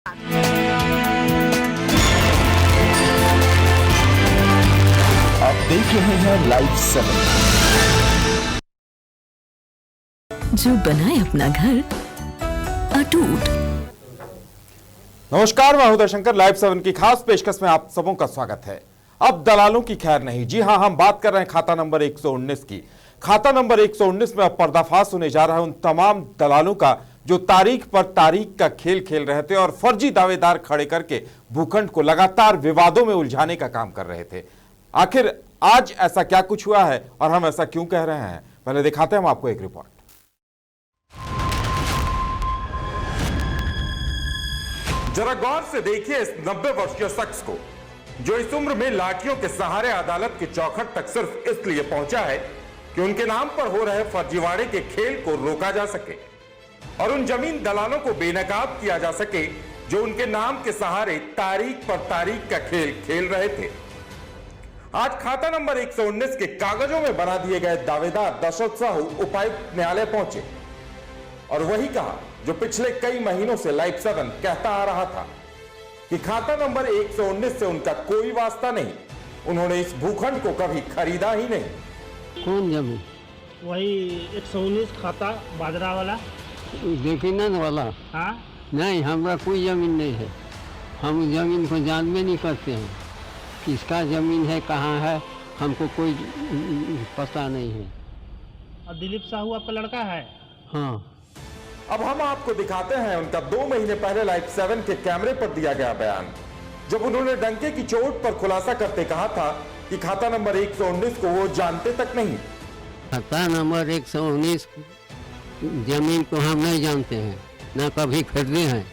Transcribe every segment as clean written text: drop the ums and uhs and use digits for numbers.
आप देख रहे हैं लाइव 7। जो बनाए अपना घर अटूट। नमस्कार, मैं हूं दर्शंकर। लाइव 7 की खास पेशकश में आप सबों का स्वागत है। अब दलालों की खैर नहीं। जी हां, हम बात कर रहे हैं खाता नंबर 119 की। खाता नंबर 119 में अब पर्दाफाश होने जा रहा है उन तमाम दलालों का जो तारीख पर तारीख का खेल खेल रहे थे और फर्जी दावेदार खड़े करके भूखंड को लगातार विवादों में उलझाने का काम कर रहे थे। आखिर आज ऐसा क्या कुछ हुआ है और हम ऐसा क्यों कह रहे हैं, पहले दिखाते हैं हम आपको एक रिपोर्ट। जरा गौर से देखिए इस 90 वर्षीय शख्स को जो इस उम्र में लाठियों के सहारे अदालत के चौखट तक सिर्फ इसलिए पहुंचा है कि उनके नाम पर हो रहे फर्जीवाड़े के खेल को रोका जा सके और उन जमीन दलालों को बेनकाब किया जा सके जो उनके नाम के सहारे तारीख पर तारीख का खेल खेल रहे थे। आज खाता नंबर 119 के कागजों में बना दिए गए दावेदार दशरथ साहू उपायुक्त न्यायालय पहुंचे और वही कहा जो पिछले कई महीनों से लाइव 7 कहता आ रहा था कि खाता नंबर 119 से उनका कोई वास्ता नहीं। उन्होंने इस भूखंड को कभी खरीदा ही नहीं। कौन जमीन? वही 119 खाता बाजरा वाला। देखिनन वाला? हाँ, नहीं, हमारा कोई जमीन नहीं है। हम जमीन को जानबे नहीं करते हैं, किसका जमीन है, कहाँ है, हमको कोई पता नहीं है। और दिलीप साहू आपका लड़का है? हाँ। अब हम आपको दिखाते हैं उनका 2 महीने पहले लाइव 7 के कैमरे पर दिया गया बयान, जब उन्होंने डंके की चोट पर खुलासा करते कहा था कि खाता नंबर 119 को वो जानते तक नहीं। खाता नंबर 119 जमीन को हम नहीं जानते हैं, ना कभी खरीदे हैं।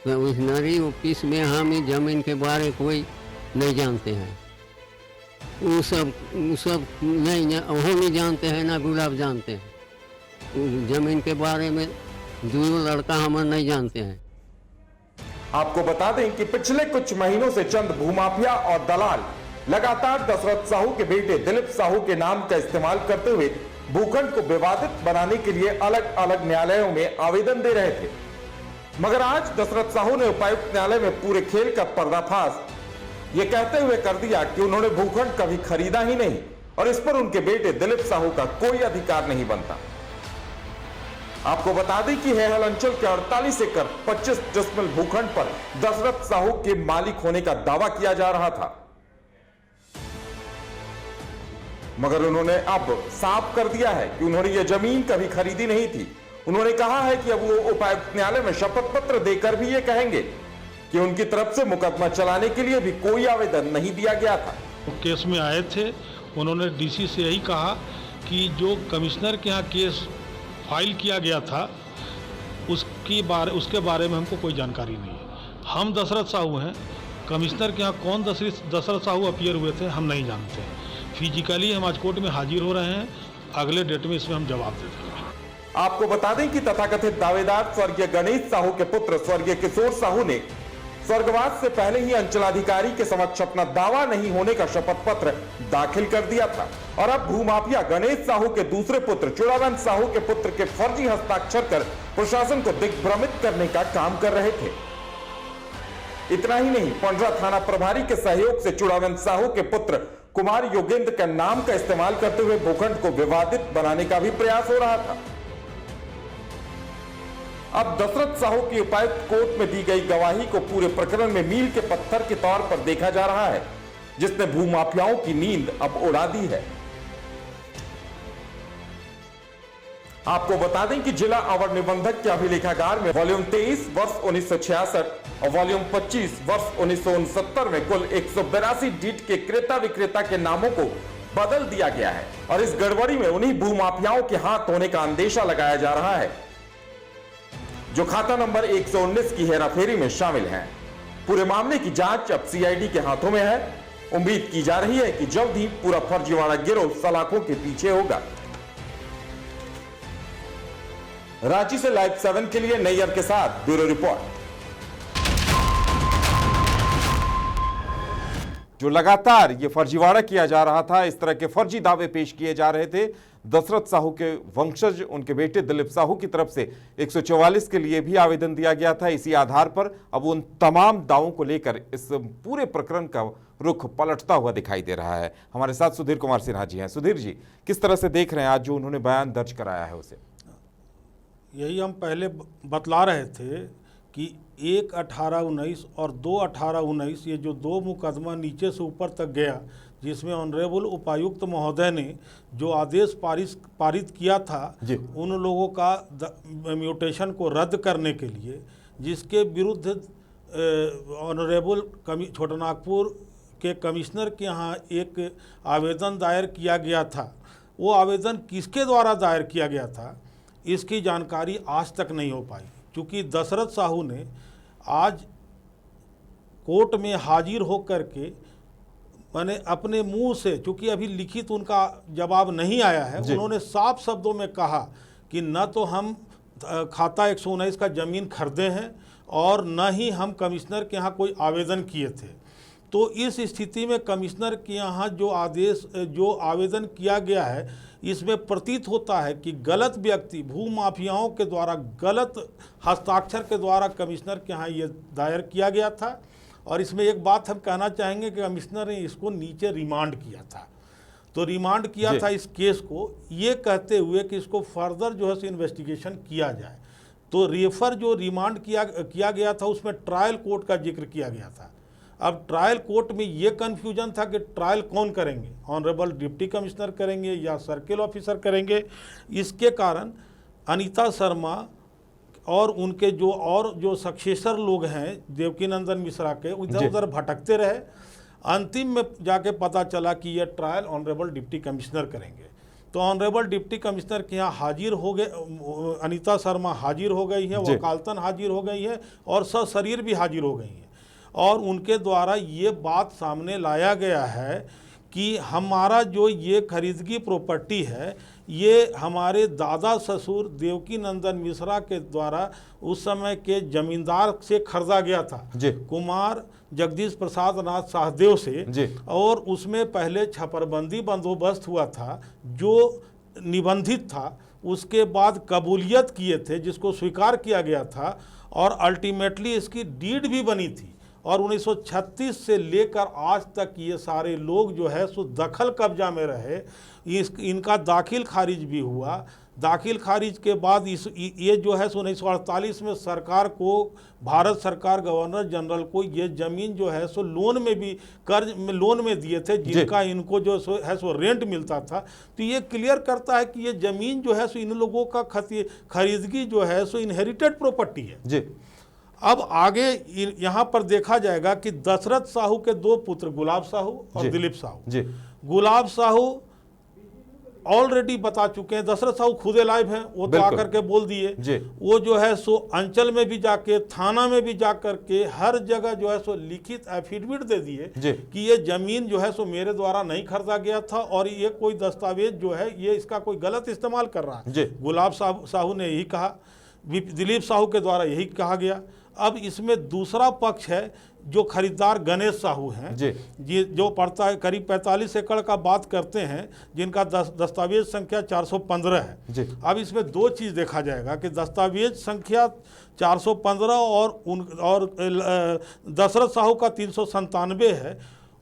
तो उस नरी ऑफिस में हम इस जमीन के बारे कोई नहीं जानते हैं। वो सब नहीं, वो नहीं जानते हैं, ना गुलाब जानते हैं। जमीन के बारे में दूसरा लड़का हम नहीं जानते हैं। आपको बता दें कि पिछले कुछ महीनों से चंद भूमाफिया और दलाल लगातार दशरथ साहू के बेटे दिलीप साहू के नाम का इस्तेमाल करते हुए भूखंड को विवादित बनाने के लिए अलग अलग न्यायालयों में आवेदन दे रहे थे। मगर आज दशरथ साहू ने उपायुक्त न्यायालय में पूरे खेल का पर्दाफाश ये कहते हुए कर दिया कि उन्होंने भूखंड कभी खरीदा ही नहीं और इस पर उनके बेटे दिलीप साहू का कोई अधिकार नहीं बनता। आपको बता दें कि हेहल अंचल के 48 एकड़ 25 डिसमिल भूखंड पर दशरथ साहू के मालिक होने का दावा किया जा रहा था, मगर उन्होंने अब साफ कर दिया है कि उन्होंने यह जमीन कभी खरीदी नहीं थी। उन्होंने कहा है कि अब वो उपायुक्त न्यायालय में शपथ पत्र देकर भी ये कहेंगे कि उनकी तरफ से मुकदमा चलाने के लिए भी कोई आवेदन नहीं दिया गया था। केस में आए थे, उन्होंने डीसी से यही कहा कि जो कमिश्नर के यहाँ केस फाइल किया गया था उसके बारे में हमको कोई जानकारी नहीं है। हम दशरथ साहू हैं, कमिश्नर के यहाँ कौन दशरथ साहू अपीयर हुए थे हम नहीं जानते हैं। फिजिकली हम आज कोर्ट में हाजिर हो रहे हैं, अगले डेट में इसमें हम जवाब दे देंगे। आपको बता दें कि तथाकथित दावेदार स्वर्गीय गणेश साहू के पुत्र स्वर्गीय किशोर साहू ने स्वर्गवास से पहले ही अंचलाधिकारी के समक्ष अपना दावा नहीं होने का शपथ पत्र दाखिल कर दिया था और अब भूमाफिया गणेश साहू के दूसरे पुत्र चुड़ावंत साहू के पुत्र के फर्जी हस्ताक्षर कर प्रशासन को दिग्भ्रमित करने का काम कर रहे थे। इतना ही नहीं, पंडरा थाना प्रभारी के सहयोग से चुड़ावंत साहू के पुत्र कुमार योगेंद्र का नाम का इस्तेमाल करते हुए भूखंड को विवादित बनाने का भी प्रयास हो रहा था। अब दशरथ साहू की उपायुक्त कोर्ट में दी गई गवाही को पूरे प्रकरण में मील के पत्थर के तौर पर देखा जा रहा है, जिसने भूमाफियाओं की नींद अब उड़ा दी है। आपको बता दें कि जिला अवर निबंधक के अभिलेखागार में वॉल्यूम 23 वर्ष 1966 और वॉल्यूम 25 वर्ष 1969 में कुल 182 डीड के क्रेता विक्रेता के नामों को बदल दिया गया है और इस गड़बड़ी में उन्हीं भूमाफियाओं के हाथ होने का अंदेशा लगाया जा रहा है जो खाता नंबर 119 की हेराफेरी में शामिल हैं। पूरे मामले की जांच अब सीआईडी के हाथों में है। उम्मीद की जा रही है कि जल्द ही पूरा फर्जीवाड़ा गिरोह सलाखों के पीछे होगा। रांची से लाइव 7 के लिए नैयर के साथ ब्यूरो रिपोर्ट। जो लगातार ये फर्जीवाड़ा किया जा रहा था, इस तरह के फर्जी दावे पेश किए जा रहे थे, दशरथ साहू के वंशज उनके बेटे दिलीप साहू की तरफ से 144 के लिए भी आवेदन दिया गया था। इसी आधार पर अब उन तमाम दावों को लेकर इस पूरे प्रकरण का रुख पलटता हुआ दिखाई दे रहा है। हमारे साथ सुधीर कुमार सिन्हा जी हैं। सुधीर जी, किस तरह से देख रहे हैं आज जो उन्होंने बयान दर्ज कराया है उसे? यही हम पहले बतला रहे थे कि 1/18/19 और 2/18/19 ये जो दो मुकदमा नीचे से ऊपर तक गया, जिसमें ऑनरेबल उपायुक्त महोदय ने जो आदेश पारित किया था उन लोगों का म्यूटेशन को रद्द करने के लिए, जिसके विरुद्ध ऑनरेबल छोटानागपुर के कमिश्नर के यहाँ एक आवेदन दायर किया गया था। वो आवेदन किसके द्वारा दायर किया गया था इसकी जानकारी आज तक नहीं हो पाई, क्योंकि दशरथ साहू ने आज कोर्ट में हाजिर होकर के मैंने अपने मुंह से, चूँकि अभी लिखित उनका जवाब नहीं आया है, उन्होंने साफ शब्दों में कहा कि न तो हम खाता 119 का ज़मीन खरीदे हैं और न ही हम कमिश्नर के यहाँ कोई आवेदन किए थे। तो इस स्थिति में कमिश्नर के यहाँ जो आवेदन किया गया है, इसमें प्रतीत होता है कि गलत व्यक्ति, भू माफियाओं के द्वारा गलत हस्ताक्षर के द्वारा कमिश्नर के यहाँ ये दायर किया गया था। और इसमें एक बात हम कहना चाहेंगे कि कमिश्नर ने इसको नीचे रिमांड किया था। तो रिमांड किया था इस केस को ये कहते हुए कि इसको फर्दर जो है सो इन्वेस्टिगेशन किया जाए। तो रेफर जो रिमांड किया गया था उसमें ट्रायल कोर्ट का जिक्र किया गया था। अब ट्रायल कोर्ट में ये कन्फ्यूजन था कि ट्रायल कौन करेंगे, ऑनरेबल डिप्टी कमिश्नर करेंगे या सर्किल ऑफिसर करेंगे। इसके कारण अनीता शर्मा और उनके जो सक्सेसर लोग हैं देवकीनंदन मिश्रा के, इधर उधर भटकते रहे। अंतिम में जाके पता चला कि ये ट्रायल ऑनरेबल डिप्टी कमिश्नर करेंगे। तो ऑनरेबल डिप्टी कमिश्नर के यहाँ हाजिर हो गए, अनीता शर्मा हाजिर हो गई है, वकालतन हाजिर हो गई है और सशरीर भी हाजिर हो गई है। और उनके द्वारा ये बात सामने लाया गया है कि हमारा जो ये खरीदगी प्रॉपर्टी है ये हमारे दादा ससुर देवकीनंदन मिश्रा के द्वारा उस समय के जमींदार से खरीदा गया था, कुमार जगदीश प्रसाद नाथ शाहदेव से। और उसमें पहले छपरबंदी बंदोबस्त हुआ था जो निबंधित था, उसके बाद कबूलियत किए थे जिसको स्वीकार किया गया था, और अल्टीमेटली इसकी डीड भी बनी थी। और 1936 से लेकर आज तक ये सारे लोग जो है सो दखल कब्जा में रहे। इनका दाखिल खारिज भी हुआ। दाखिल खारिज के बाद ये जो है 1948 में सरकार को, भारत सरकार गवर्नर जनरल को ये ज़मीन जो है सो लोन में भी लोन में दिए थे, जिनका इनको जो है सो रेंट मिलता था। तो ये क्लियर करता है कि ये ज़मीन जो है सो इन लोगों का खरीदगी जो है सो इनहेरिटेड प्रॉपर्टी है जी। अब आगे यहाँ पर देखा जाएगा कि दशरथ साहू के दो पुत्र गुलाब साहू और दिलीप साहू, गुलाब साहू ऑलरेडी बता चुके हैं, दशरथ साहू खुद लाइव हैं, वो तो आकर के बोल दिए। वो जो है सो अंचल में भी जाके, थाना में भी जाकर के, हर जगह जो है सो लिखित एफिडेविट दे दिए कि ये जमीन जो है सो मेरे द्वारा नहीं खरीदा गया था और ये कोई दस्तावेज जो है ये इसका कोई गलत इस्तेमाल कर रहा है। गुलाब साहू ने यही कहा, दिलीप साहू के द्वारा यही कहा गया। अब इसमें दूसरा पक्ष है जो खरीदार गणेश साहू हैं जी, जो पड़ता है करीब 45 एकड़ का बात करते हैं, जिनका दस्तावेज संख्या 415 है। अब इसमें दो चीज़ देखा जाएगा कि दस्तावेज संख्या 415 और दशरथ साहू का 397 है।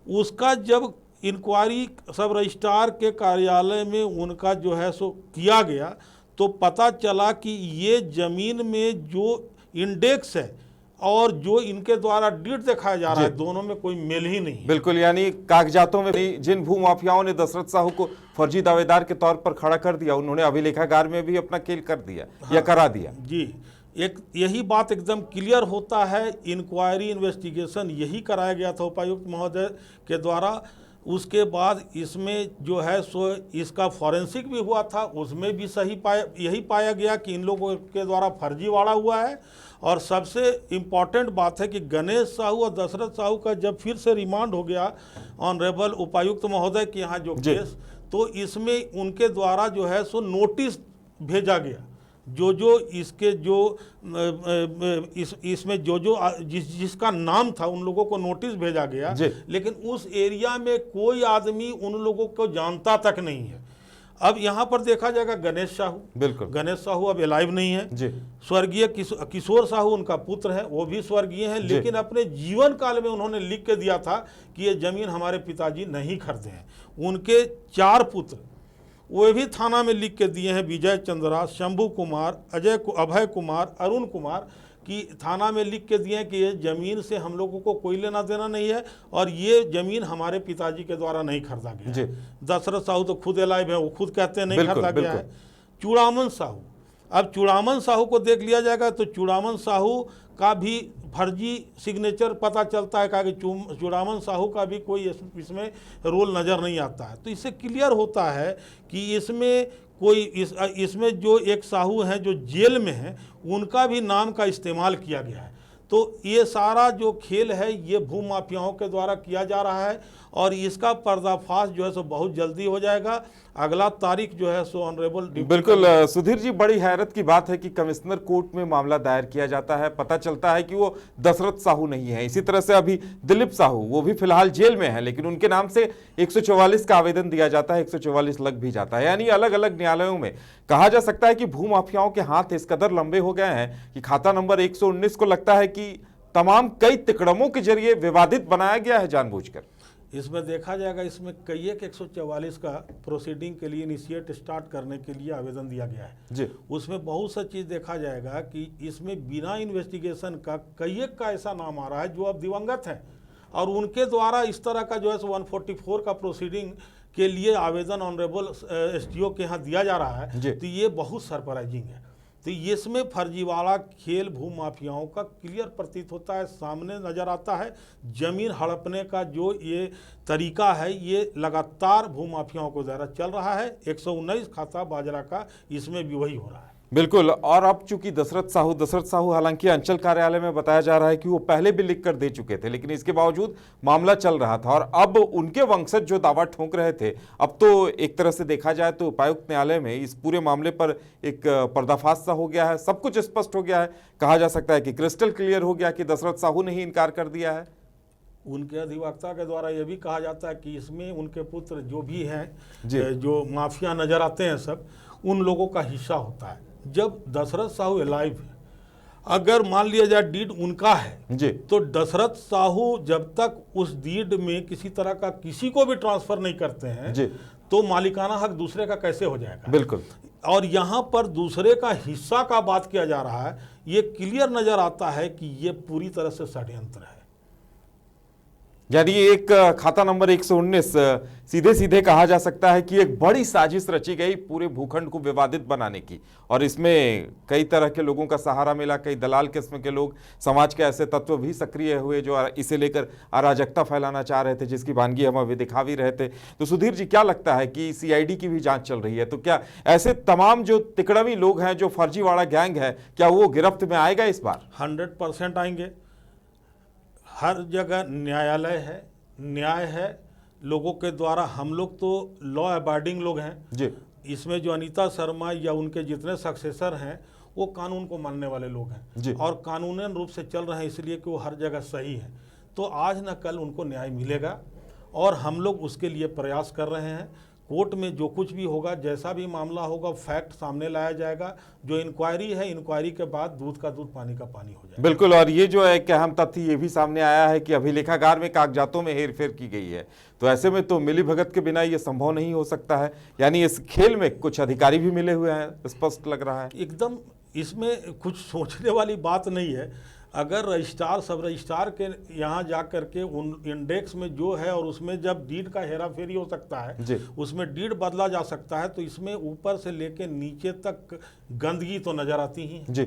उसका जब इंक्वायरी सब रजिस्ट्रार के कार्यालय में उनका जो है सो किया गया तो पता चला कि ये ज़मीन में जो इंडेक्स है और जो इनके द्वारा डीड दिखाया जा रहा है, दोनों में कोई मेल ही नहीं है। बिल्कुल, यानी कागजातों में भी जिन भू माफियाओं ने दशरथ साहू को फर्जी दावेदार के तौर पर खड़ा कर दिया, उन्होंने अभिलेखागार में भी अपना खेल कर दिया या करा दिया जी। एक यही बात एकदम क्लियर होता है। इंक्वायरी इन्वेस्टिगेशन यही कराया गया था उपायुक्त महोदय के द्वारा। उसके बाद इसमें जो है सो इसका फॉरेंसिक भी हुआ था, उसमें भी यही पाया गया कि इन लोगों के द्वारा फर्जीवाड़ा हुआ है। और सबसे इम्पॉर्टेंट बात है कि गणेश साहू और दशरथ साहू का जब फिर से रिमांड हो गया ऑनरेबल उपायुक्त महोदय के यहाँ जो केस, तो इसमें उनके द्वारा जो है सो नोटिस भेजा गया, इसके इसमें जिसका नाम था उन लोगों को नोटिस भेजा गया, लेकिन उस एरिया में कोई आदमी उन लोगों को जानता तक नहीं है। अब यहाँ पर देखा जाएगा गणेश साहू, बिल्कुल गणेश साहू अब अलाइव नहीं है जी। स्वर्गीय किशोर साहू उनका पुत्र है, वो भी स्वर्गीय हैं, लेकिन अपने जीवन काल में उन्होंने लिख के दिया था कि ये जमीन हमारे पिताजी नहीं खरीदे हैं। उनके 4 पुत्र वो भी थाना में लिख के दिए हैं, विजय चंद्रा, शंभू कुमार, अभय कुमार, अरुण कुमार, कि थाना में लिख के दिए हैं कि ये ज़मीन से हम लोगों को कोई लेना देना नहीं है और ये ज़मीन हमारे पिताजी के द्वारा नहीं खरीदा गया है। दशरथ साहू तो खुद अलाइव है, वो खुद कहते हैं नहीं खरीदा गया है। चूड़ामन साहू, अब चूड़ामन साहू को देख लिया जाएगा तो चूड़ामन साहू का भी फर्जी सिग्नेचर पता चलता है, कहा कि चूड़ामन साहू का भी कोई इसमें रोल नज़र नहीं आता है। तो इससे क्लियर होता है कि इसमें कोई इसमें जो एक साहू हैं जो जेल में हैं उनका भी नाम का इस्तेमाल किया गया है। तो ये सारा जो खेल है ये भूमाफियाओं के द्वारा किया जा रहा है और इसका पर्दाफाश जो है सो बहुत जल्दी हो जाएगा। अगला तारीख जो है सो ऑनरेबल बिल्कुल सुधीर जी, बड़ी हैरत की बात है कि कमिश्नर कोर्ट में मामला दायर किया जाता है, पता चलता है कि वो दशरथ साहू नहीं है। इसी तरह से अभी दिलीप साहू, वो भी फिलहाल जेल में है, लेकिन उनके नाम से 144 का आवेदन दिया जाता है, 144 लग भी जाता है। यानी अलग अलग न्यायालयों में कहा जा सकता है कि भूमाफियाओं के हाथ इस कदर लंबे हो गए हैं कि खाता नंबर 119 को लगता है कि तमाम कई तिकड़मों के जरिए विवादित बनाया गया है जानबूझकर। इसमें देखा जाएगा, इसमें कई एक 144 का प्रोसीडिंग के लिए इनिशिएट स्टार्ट करने के लिए आवेदन दिया गया है जी। उसमें बहुत सा चीज़ देखा जाएगा कि इसमें बिना इन्वेस्टिगेशन का कई एक का ऐसा नाम आ रहा है जो अब दिवंगत हैं और उनके द्वारा इस तरह का जो है 144 का प्रोसीडिंग के लिए आवेदन ऑनरेबल SDO के यहाँ दिया जा रहा है। तो ये बहुत सरप्राइजिंग है। तो इसमें फर्जीवाड़ा खेल भूमाफियाओं का क्लियर प्रतीत होता है, सामने नज़र आता है। ज़मीन हड़पने का जो ये तरीका है ये लगातार भूमाफियाओं को द्वारा चल रहा है। 119 खाता बाजरा का इसमें भी वही हो रहा है। बिल्कुल। और अब चूंकि दशरथ साहू हालांकि अंचल कार्यालय में बताया जा रहा है कि वो पहले भी लिख कर दे चुके थे, लेकिन इसके बावजूद मामला चल रहा था और अब उनके वंशज जो दावा ठोंक रहे थे, अब तो एक तरह से देखा जाए तो उपायुक्त न्यायालय में इस पूरे मामले पर एक पर्दाफाश सा हो गया है, सब कुछ स्पष्ट हो गया है। कहा जा सकता है कि क्रिस्टल क्लियर हो गया कि दशरथ साहू ने ही इनकार कर दिया है। उनके अधिवक्ता के द्वारा यह भी कहा जाता है कि इसमें उनके पुत्र जो भी हैं जो माफिया नजर आते हैं सब उन लोगों का हिस्सा होता है। जब दशरथ साहू अलाइव है, अगर मान लिया जाए डीड उनका है जी, तो दशरथ साहू जब तक उस डीड में किसी तरह का किसी को भी ट्रांसफर नहीं करते हैं जी, तो मालिकाना हक दूसरे का कैसे हो जाएगा। बिल्कुल। और यहाँ पर दूसरे का हिस्सा का बात किया जा रहा है, ये क्लियर नजर आता है कि ये पूरी तरह से षड्यंत्र है। यानी एक खाता नंबर 119 सीधे सीधे कहा जा सकता है कि एक बड़ी साजिश रची गई पूरे भूखंड को विवादित बनाने की, और इसमें कई तरह के लोगों का सहारा मिला। कई दलाल किस्म के लोग, समाज के ऐसे तत्व भी सक्रिय हुए जो इसे लेकर अराजकता फैलाना चाह रहे थे, जिसकी वानगी हम अभी दिखा भी रहे थे। तो सुधीर जी, क्या लगता है कि CID की भी जांच चल रही है, तो क्या ऐसे तमाम जो तिकड़वी लोग हैं, जो फर्जीवाड़ा गैंग है, क्या वो गिरफ्त में आएगा इस बार? 100% आएंगे। हर जगह न्यायालय है, न्याय है लोगों के द्वारा। हम लोग तो लॉ अबाइडिंग लोग हैं जी। इसमें जो अनीता शर्मा या उनके जितने सक्सेसर हैं वो कानून को मानने वाले लोग हैं जी, और कानूनन रूप से चल रहे हैं, इसलिए कि वो हर जगह सही है। तो आज न कल उनको न्याय मिलेगा और हम लोग उसके लिए प्रयास कर रहे हैं। कोर्ट में जो कुछ भी होगा, जैसा भी मामला होगा, फैक्ट सामने लाया जाएगा। जो इंक्वायरी है, इंक्वायरी के बाद दूध का दूध पानी का पानी हो जाएगा। बिल्कुल। और ये जो एक अहम तथ्य ये भी सामने आया है कि अभिलेखागार में कागजातों में हेरफेर की गई है, तो ऐसे में तो मिलीभगत के बिना ये संभव नहीं हो सकता है। यानी इस खेल में कुछ अधिकारी भी मिले हुए हैं, स्पष्ट लग रहा है। एकदम इसमें कुछ सोचने वाली बात नहीं है। अगर रजिस्ट्रार, सब रजिस्ट्रार के यहाँ जा करके उन इंडेक्स में जो है और उसमें जब डीड का हेरा फेरी हो सकता है, उसमें डीड बदला जा सकता है, तो इसमें ऊपर से लेके नीचे तक गंदगी तो नजर आती ही है। जी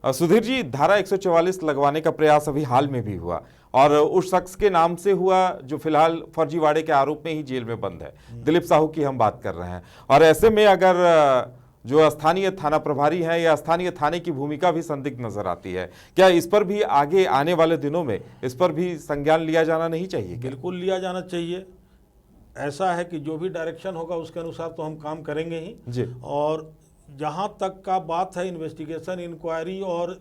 सुधीर जी, धारा 144 लगवाने का प्रयास अभी हाल में भी हुआ और उस शख्स के नाम से हुआ जो फिलहाल फर्जीवाड़े के आरोप में ही जेल में बंद है। दिलीप साहू की हम बात कर रहे हैं, और ऐसे में अगर जो स्थानीय थाना प्रभारी है या स्थानीय थाने की भूमिका भी संदिग्ध नजर आती है, क्या इस पर भी आगे आने वाले दिनों में इस पर भी संज्ञान लिया जाना नहीं चाहिए? बिल्कुल लिया जाना चाहिए। ऐसा है कि जो भी डायरेक्शन होगा उसके अनुसार तो हम काम करेंगे ही जी। और जहाँ तक का बात है इन्वेस्टिगेशन, इंक्वायरी और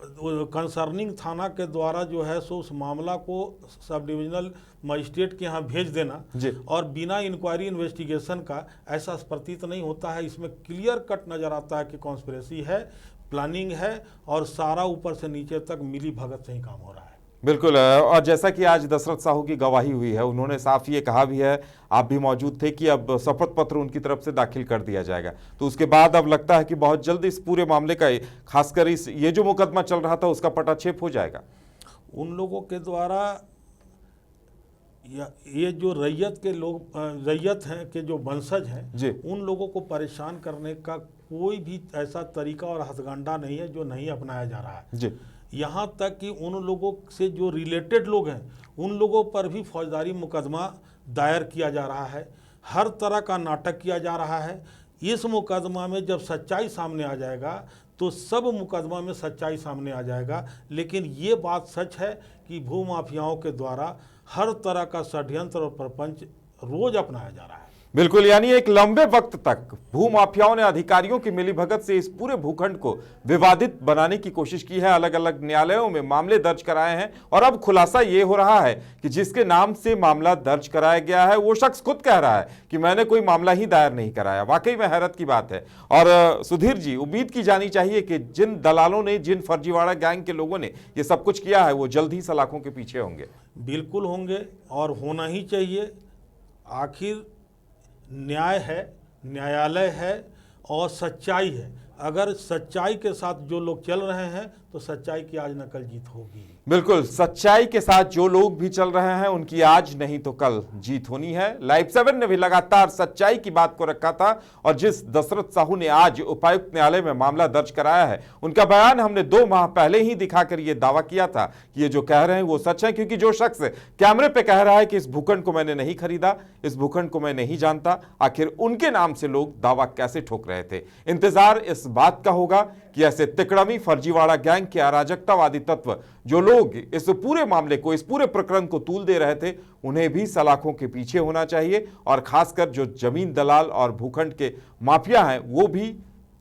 कंसर्निंग थाना के द्वारा जो है सो उस मामला को सब डिविजनल मजिस्ट्रेट के यहाँ भेज देना जी। और बिना इंक्वायरी इन्वेस्टिगेशन का ऐसा प्रतीत नहीं होता है। इसमें क्लियर कट नज़र आता है कि कॉन्स्पिरेसी है, प्लानिंग है और सारा ऊपर से नीचे तक मिली भगत से ही काम हो रहा है। बिल्कुल। और जैसा कि आज दशरथ साहू की गवाही हुई है, उन्होंने साफ ये कहा भी है, आप भी मौजूद थे, कि अब शपथ पत्र उनकी तरफ से दाखिल कर दिया जाएगा। तो उसके बाद अब लगता है कि बहुत जल्द इस पूरे मामले का, खासकर इस ये जो मुकदमा चल रहा था उसका पटाक्षेप हो जाएगा। उन लोगों के द्वारा ये जो रैयत के लोग, रैयत हैं के जो वंशज जी। हैं, उन लोगों को परेशान करने का कोई भी ऐसा तरीका और हथकंडा नहीं है जो नहीं अपनाया जा रहा है जी। यहाँ तक कि उन लोगों से जो रिलेटेड लोग हैं उन लोगों पर भी फौजदारी मुकदमा दायर किया जा रहा है। हर तरह का नाटक किया जा रहा है। इस मुकदमा में जब सच्चाई सामने आ जाएगा तो सब मुकदमा में सच्चाई सामने आ जाएगा। लेकिन ये बात सच है कि भूमाफियाओं के द्वारा हर तरह का षड्यंत्र और प्रपंच रोज अपनाया जा रहा है। बिल्कुल, यानी एक लंबे वक्त तक भूमाफियाओं ने अधिकारियों की मिलीभगत से इस पूरे भूखंड को विवादित बनाने की कोशिश की है। अलग अलग न्यायालयों में मामले दर्ज कराए हैं और अब खुलासा ये हो रहा है कि जिसके नाम से मामला दर्ज कराया गया है वो शख्स खुद कह रहा है कि मैंने कोई मामला ही दायर नहीं कराया। वाकई में हैरत की बात है। और सुधीर जी, उम्मीद की जानी चाहिए कि जिन दलालों ने, जिन फर्जीवाड़ा गैंग के लोगों ने ये सब कुछ किया है वो जल्द ही सलाखों के पीछे होंगे। बिल्कुल होंगे और होना ही चाहिए। आखिर न्याय है, न्यायालय है और सच्चाई है। अगर सच्चाई के साथ जो लोग चल रहे हैं तो सच्चाई की आज न कल जीत होगी। बिल्कुल, सच्चाई के साथ जो लोग भी चल रहे हैं उनकी आज नहीं तो कल जीत होनी है। लाइव 7 ने भी लगातार सच्चाई की बात को रखा था और जिस दशरथ साहू ने आज उपायुक्त न्यायालय में मामला दर्ज कराया है, उनका बयान हमने 2 माह पहले ही दिखाकर यह दावा किया था कि ये जो कह रहे हैं वो सच है। क्योंकि जो शख्स कैमरे पे कह रहा है कि इस भूखंड को मैंने नहीं खरीदा, इस भूखंड को मैं नहीं जानता, आखिर उनके नाम से लोग दावा कैसे ठोक रहे थे। इंतजार इस बात का होगा कि ऐसे तिकड़मी फर्जीवाड़ा गैंग के अराजकतावादी तत्व जो लोग इस पूरे मामले को, इस पूरे प्रकरण को तूल दे रहे थे, उन्हें भी सलाखों के पीछे होना चाहिए। और खासकर जो जमीन दलाल और भूखंड के माफिया हैं वो भी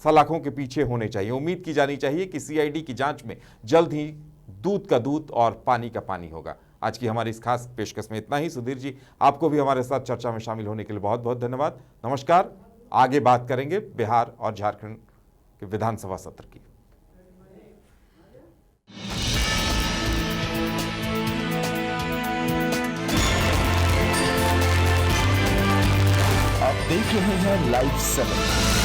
सलाखों के पीछे होने चाहिए। उम्मीद की जानी चाहिए कि सीआईडी की जांच में जल्द ही दूध का दूध और पानी का पानी होगा। आज की हमारी इस खास पेशकश में इतना ही। सुधीर जी, आपको भी हमारे साथ चर्चा में शामिल होने के लिए बहुत बहुत धन्यवाद। नमस्कार। आगे बात करेंगे बिहार और झारखंड के विधानसभा सत्र की। आप देख रहे हैं लाइव 7।